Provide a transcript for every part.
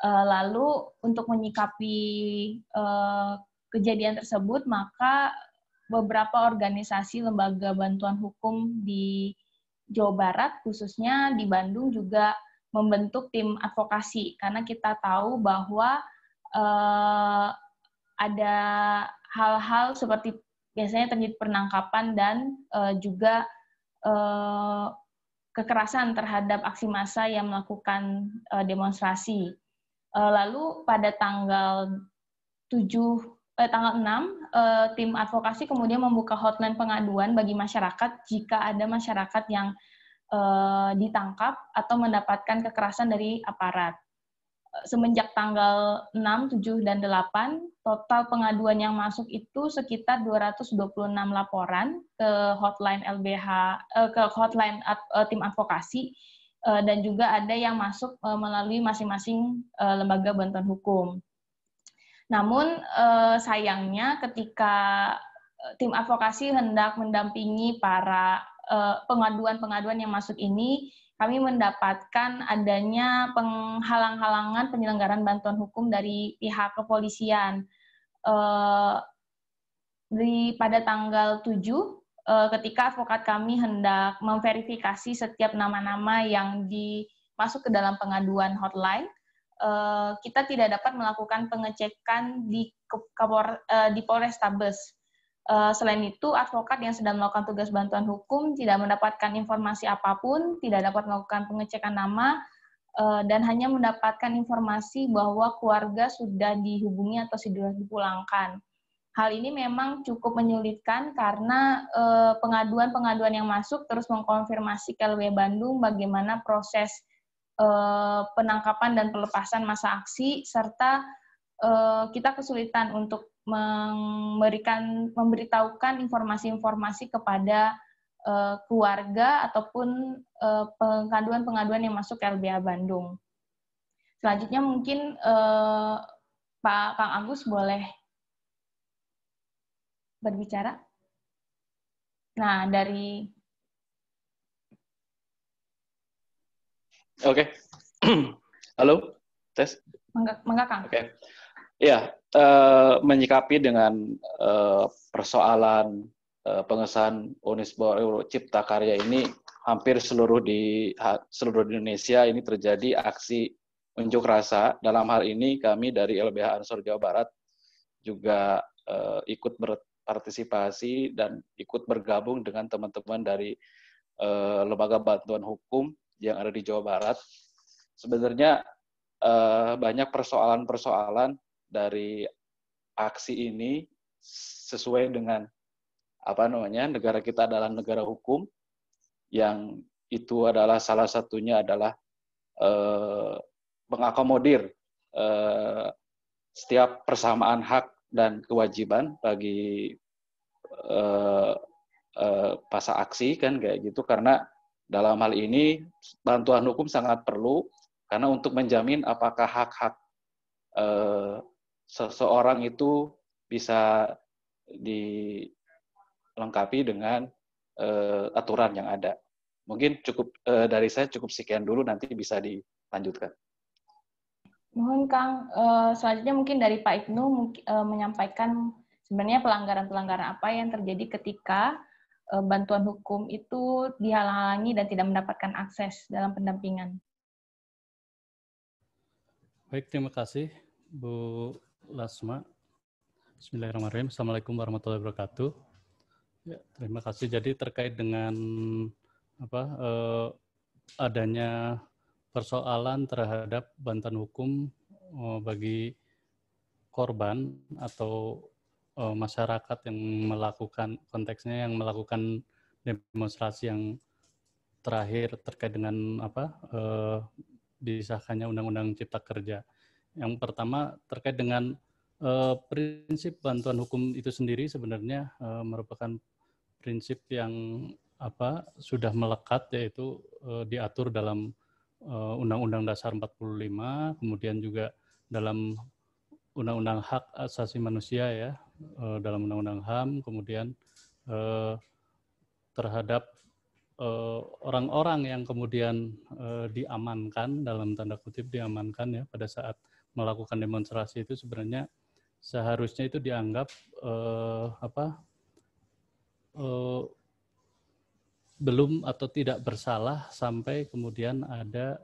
Lalu untuk menyikapi kejadian tersebut, maka beberapa organisasi lembaga bantuan hukum di Jawa Barat, khususnya di Bandung, juga membentuk tim advokasi, karena kita tahu bahwa ada hal-hal seperti biasanya terjadi penangkapan dan juga kekerasan terhadap aksi massa yang melakukan demonstrasi. Lalu pada tanggal 6, tim advokasi kemudian membuka hotline pengaduan bagi masyarakat jika ada masyarakat yang ditangkap atau mendapatkan kekerasan dari aparat. Semenjak tanggal 6, 7, dan 8, total pengaduan yang masuk itu sekitar 226 laporan ke hotline LBH, ke hotline tim advokasi, dan juga ada yang masuk melalui masing-masing lembaga bantuan hukum. Namun sayangnya ketika tim advokasi hendak mendampingi para pengaduan-pengaduan yang masuk ini, kami mendapatkan adanya penghalang-halangan penyelenggaraan bantuan hukum dari pihak kepolisian. Pada tanggal 7, ketika advokat kami hendak memverifikasi setiap nama-nama yang masuk ke dalam pengaduan hotline, kita tidak dapat melakukan pengecekan di Polrestabes. Selain itu, advokat yang sedang melakukan tugas bantuan hukum tidak mendapatkan informasi apapun, tidak dapat melakukan pengecekan nama, dan hanya mendapatkan informasi bahwa keluarga sudah dihubungi atau sudah dipulangkan. Hal ini memang cukup menyulitkan karena pengaduan-pengaduan yang masuk terus mengkonfirmasi ke LW Bandung bagaimana proses penangkapan dan pelepasan massa aksi, serta kita kesulitan untuk memberitahukan informasi-informasi kepada keluarga ataupun pengaduan-pengaduan yang masuk ke LBH Bandung. Selanjutnya mungkin Pak Kang Agus boleh berbicara. Nah, dari... Oke. Halo, tes. Mangga Kang. Oke. Ya, menyikapi dengan persoalan pengesahan Unisba Cipta Karya ini, hampir seluruh di Indonesia ini terjadi aksi unjuk rasa. Dalam hal ini kami dari LBH Ansor Jawa Barat juga ikut berpartisipasi dan ikut bergabung dengan teman-teman dari lembaga bantuan hukum yang ada di Jawa Barat. Sebenarnya banyak persoalan-persoalan dari aksi ini sesuai dengan negara kita adalah negara hukum, yang itu adalah salah satunya adalah mengakomodir setiap persamaan hak dan kewajiban bagi massa aksi, kan kayak gitu. Karena dalam hal ini bantuan hukum sangat perlu, karena untuk menjamin apakah hak-hak seseorang itu bisa dilengkapi dengan aturan yang ada. Mungkin cukup dari saya, cukup sekian dulu, nanti bisa dilanjutkan. Mohon Kang, selanjutnya mungkin dari Pak Ibnu menyampaikan sebenarnya pelanggaran-pelanggaran apa yang terjadi ketika bantuan hukum itu dihalang-halangi dan tidak mendapatkan akses dalam pendampingan. Baik, terima kasih Bu Lasma. Bismillahirrahmanirrahim. Assalamualaikum warahmatullahi wabarakatuh. Ya, terima kasih. Jadi terkait dengan adanya persoalan terhadap bantuan hukum bagi korban atau masyarakat yang melakukan, konteksnya yang melakukan demonstrasi yang terakhir terkait dengan disahkannya Undang-Undang Cipta Kerja. Yang pertama terkait dengan prinsip bantuan hukum itu sendiri sebenarnya merupakan prinsip yang sudah melekat, yaitu diatur dalam Undang-Undang Dasar 45, kemudian juga dalam Undang-Undang Hak Asasi Manusia ya, dalam Undang-Undang HAM, kemudian terhadap orang-orang yang kemudian diamankan, dalam tanda kutip diamankan ya, pada saat melakukan demonstrasi itu sebenarnya seharusnya itu dianggap belum atau tidak bersalah sampai kemudian ada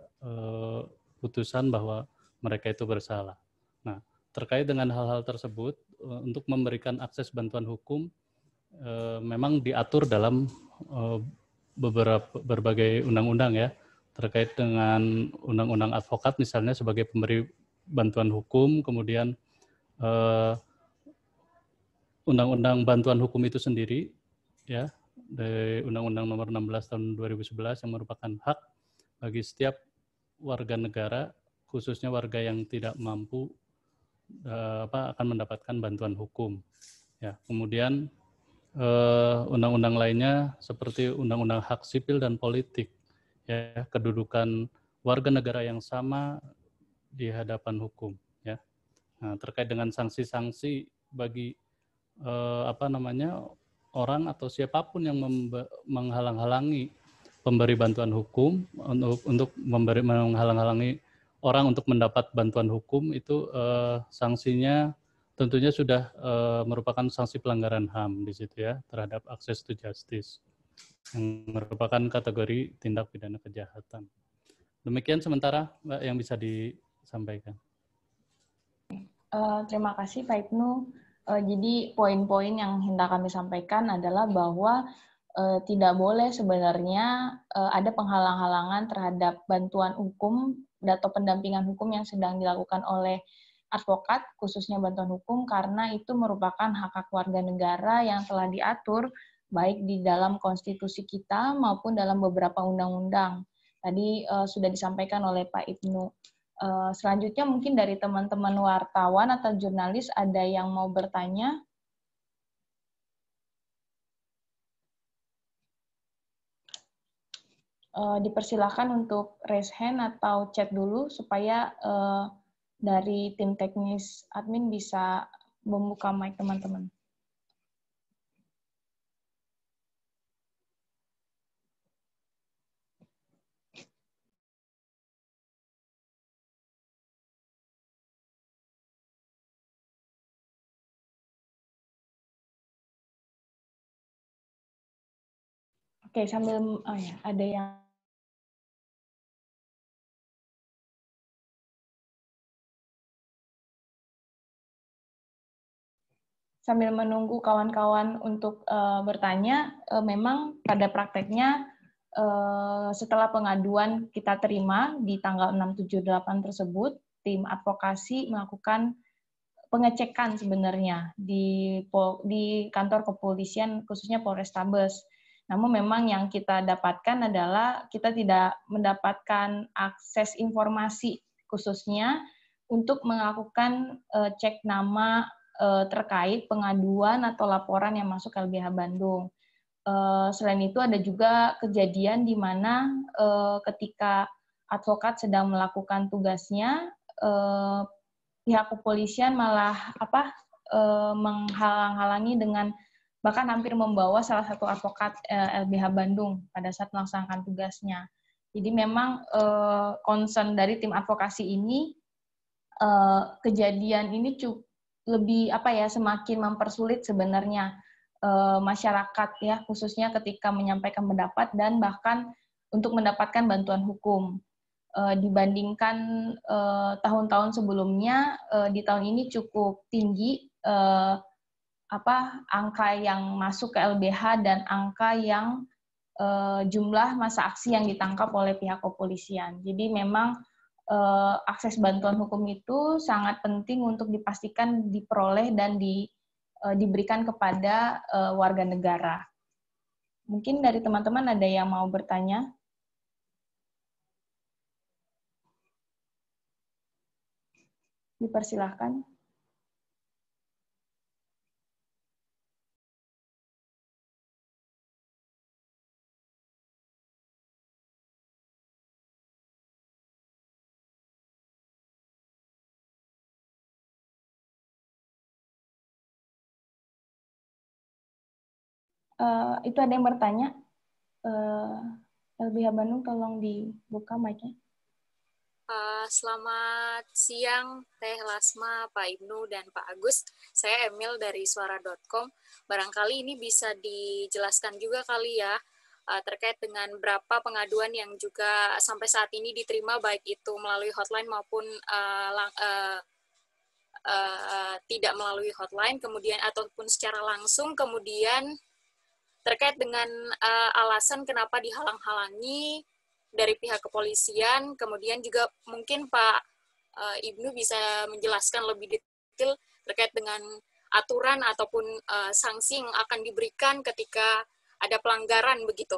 putusan bahwa mereka itu bersalah. Nah, terkait dengan hal-hal tersebut, untuk memberikan akses bantuan hukum memang diatur dalam berbagai undang-undang ya, terkait dengan undang-undang advokat misalnya sebagai pemberi bantuan hukum, kemudian undang-undang bantuan hukum itu sendiri ya, dari Undang-Undang Nomor 16 Tahun 2011 yang merupakan hak bagi setiap warga negara, khususnya warga yang tidak mampu akan mendapatkan bantuan hukum. Ya, kemudian undang-undang lainnya seperti Undang-Undang Hak Sipil dan Politik, ya, kedudukan warga negara yang sama di hadapan hukum. Ya, nah, terkait dengan sanksi-sanksi bagi orang atau siapapun yang menghalang-halangi pemberi bantuan hukum untuk menghalang-halangi orang untuk mendapat bantuan hukum itu sanksinya tentunya sudah merupakan sanksi pelanggaran HAM di situ ya, terhadap access to justice yang merupakan kategori tindak pidana kejahatan. Demikian sementara Mbak yang bisa disampaikan. Terima kasih Pak Ibnu. Jadi poin-poin yang hendak kami sampaikan adalah bahwa tidak boleh sebenarnya ada penghalang-halangan terhadap bantuan hukum atau pendampingan hukum yang sedang dilakukan oleh advokat, khususnya bantuan hukum, karena itu merupakan hak-hak warga negara yang telah diatur baik di dalam konstitusi kita maupun dalam beberapa undang-undang. Tadi sudah disampaikan oleh Pak Ibnu. Selanjutnya mungkin dari teman-teman wartawan atau jurnalis ada yang mau bertanya? Dipersilakan untuk raise hand atau chat dulu supaya dari tim teknis admin bisa membuka mic teman-teman. Oke, sambil ada yang sambil menunggu kawan-kawan untuk bertanya, memang pada prakteknya setelah pengaduan kita terima di tanggal 678 tersebut, tim advokasi melakukan pengecekan sebenarnya di kantor kepolisian khususnya Polrestabes. Namun memang yang kita dapatkan adalah kita tidak mendapatkan akses informasi khususnya untuk melakukan cek nama terkait pengaduan atau laporan yang masuk ke LBH Bandung. Selain itu ada juga kejadian di mana ketika advokat sedang melakukan tugasnya, pihak kepolisian malah menghalang-halangi dengan bahkan hampir membawa salah satu advokat LBH Bandung pada saat melaksanakan tugasnya. Jadi memang concern dari tim advokasi ini kejadian ini lebih semakin mempersulit sebenarnya masyarakat ya, khususnya ketika menyampaikan pendapat dan bahkan untuk mendapatkan bantuan hukum. Dibandingkan tahun-tahun sebelumnya, di tahun ini cukup tinggi angka yang masuk ke LBH dan angka yang jumlah masa aksi yang ditangkap oleh pihak kepolisian. Jadi memang akses bantuan hukum itu sangat penting untuk dipastikan diperoleh dan diberikan kepada warga negara. Mungkin dari teman-teman ada yang mau bertanya? Dipersilahkan. Itu ada yang bertanya. LBH Bandung tolong dibuka mic-nya. Selamat siang, Teh Lasma, Pak Ibnu, dan Pak Agus. Saya Emil dari suara.com. Barangkali ini bisa dijelaskan juga kali ya, terkait dengan berapa pengaduan yang juga sampai saat ini diterima, baik itu melalui hotline maupun tidak melalui hotline, kemudian ataupun secara langsung, kemudian terkait dengan alasan kenapa dihalang-halangi dari pihak kepolisian, kemudian juga mungkin Pak Ibnu bisa menjelaskan lebih detail terkait dengan aturan ataupun sanksi yang akan diberikan ketika ada pelanggaran begitu,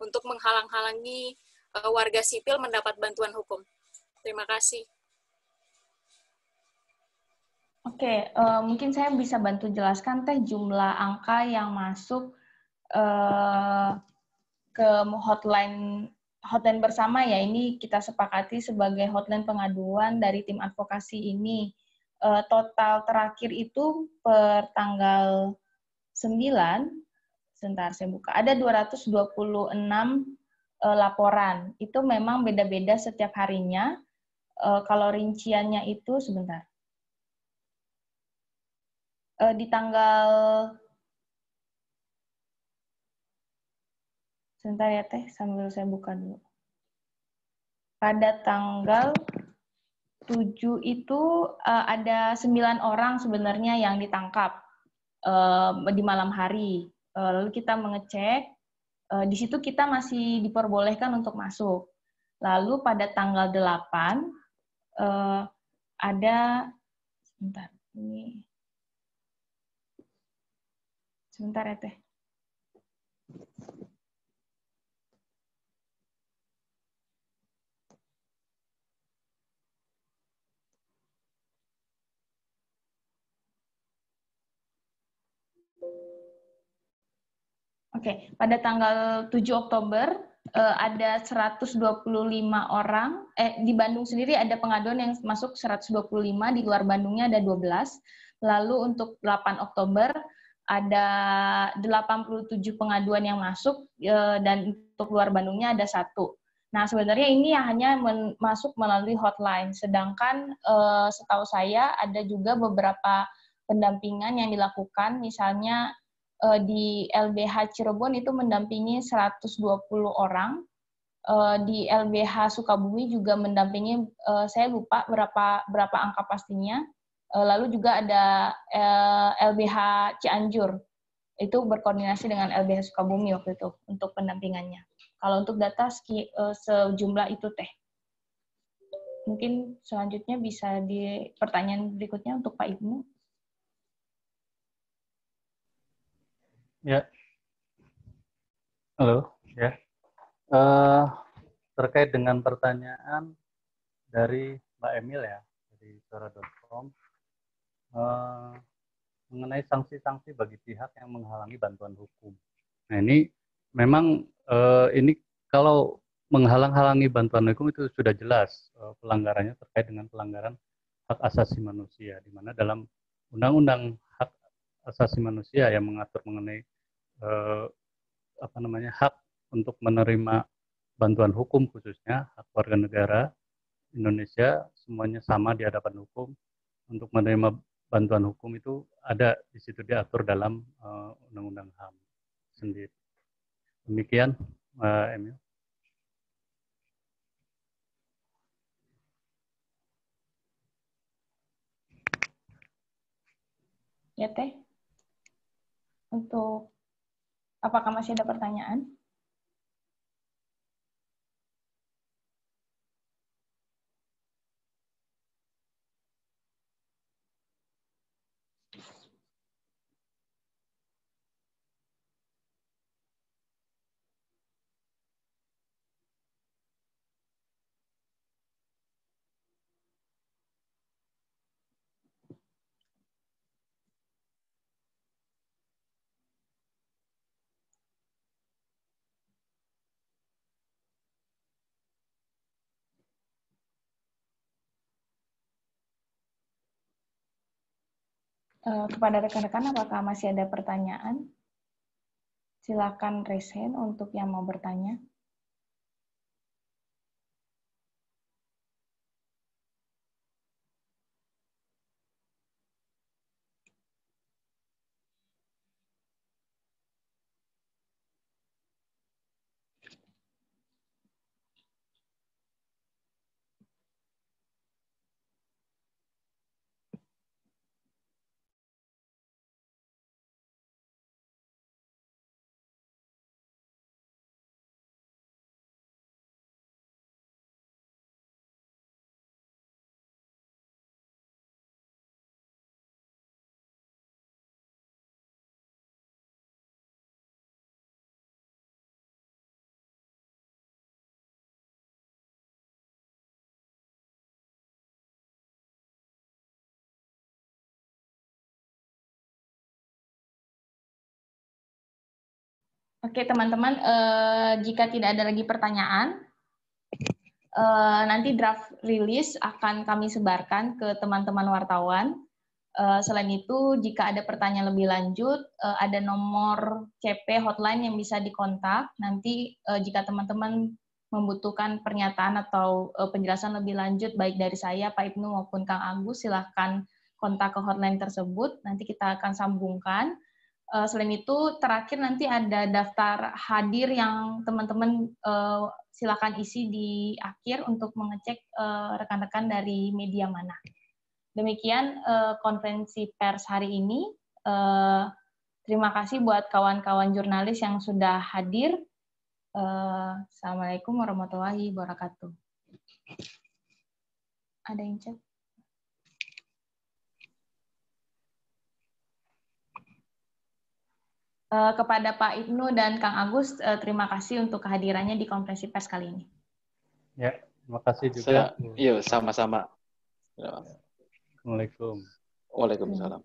untuk menghalang-halangi warga sipil mendapat bantuan hukum. Terima kasih. Oke, mungkin saya bisa bantu jelaskan Teh jumlah angka yang masuk ke hotline bersama ya. Ini kita sepakati sebagai hotline pengaduan dari tim advokasi ini. Total terakhir itu per tanggal 9, sebentar saya buka, ada 226 laporan. Itu memang beda-beda setiap harinya. Kalau rinciannya itu, sebentar. Di tanggal, sebentar ya Teh, sambil saya buka dulu. Pada tanggal 7 itu ada 9 orang sebenarnya yang ditangkap di malam hari. Lalu kita mengecek, di situ kita masih diperbolehkan untuk masuk. Lalu pada tanggal 8 ada, sebentar, ini, sebentar ya Teh. Oke, pada tanggal 7 Oktober ada 125 orang, di Bandung sendiri ada pengaduan yang masuk 125, di luar Bandungnya ada 12. Lalu untuk 8 Oktober ada 87 pengaduan yang masuk, dan untuk luar Bandungnya ada 1. Nah, sebenarnya ini hanya masuk melalui hotline, sedangkan setahu saya ada juga beberapa pendampingan yang dilakukan, misalnya di LBH Cirebon itu mendampingi 120 orang, di LBH Sukabumi juga mendampingi, saya lupa berapa angka pastinya, lalu juga ada LBH Cianjur, itu berkoordinasi dengan LBH Sukabumi waktu itu untuk pendampingannya. Kalau untuk data sejumlah itu Teh. Mungkin selanjutnya bisa di pertanyaan berikutnya untuk Pak Ibnu. Ya, halo, ya. Terkait dengan pertanyaan dari Mbak Emil ya, dari suara.com, mengenai sanksi-sanksi bagi pihak yang menghalangi bantuan hukum. Nah ini memang ini kalau menghalang-halangi bantuan hukum itu sudah jelas pelanggarannya terkait dengan pelanggaran hak asasi manusia, di mana dalam Undang-Undang Hak Asasi Manusia yang mengatur mengenai hak untuk menerima bantuan hukum, khususnya hak warga negara Indonesia semuanya sama di hadapan hukum. Untuk menerima bantuan hukum itu ada di situ diatur dalam Undang-Undang HAM sendiri. Demikian, Emil. Ya Teh. Untuk apakah masih ada pertanyaan? Kepada rekan-rekan, apakah masih ada pertanyaan? Silakan raise hand untuk yang mau bertanya. Oke, teman-teman, jika tidak ada lagi pertanyaan, nanti draft release akan kami sebarkan ke teman-teman wartawan. Selain itu, jika ada pertanyaan lebih lanjut, ada nomor CP hotline yang bisa dikontak. Nanti jika teman-teman membutuhkan pernyataan atau penjelasan lebih lanjut, baik dari saya, Pak Ibnu maupun Kang Agus, silahkan kontak ke hotline tersebut. Nanti kita akan sambungkan. Selain itu, terakhir nanti ada daftar hadir yang teman-teman silakan isi di akhir untuk mengecek rekan-rekan dari media mana. Demikian konferensi pers hari ini. Terima kasih buat kawan-kawan jurnalis yang sudah hadir. Assalamualaikum warahmatullahi wabarakatuh. Ada yang chat? Kepada Pak Ibnu dan Kang Agus, terima kasih untuk kehadirannya di konferensi pers kali ini. Ya, terima kasih juga. Iya, sama-sama. Assalamualaikum. Waalaikumsalam.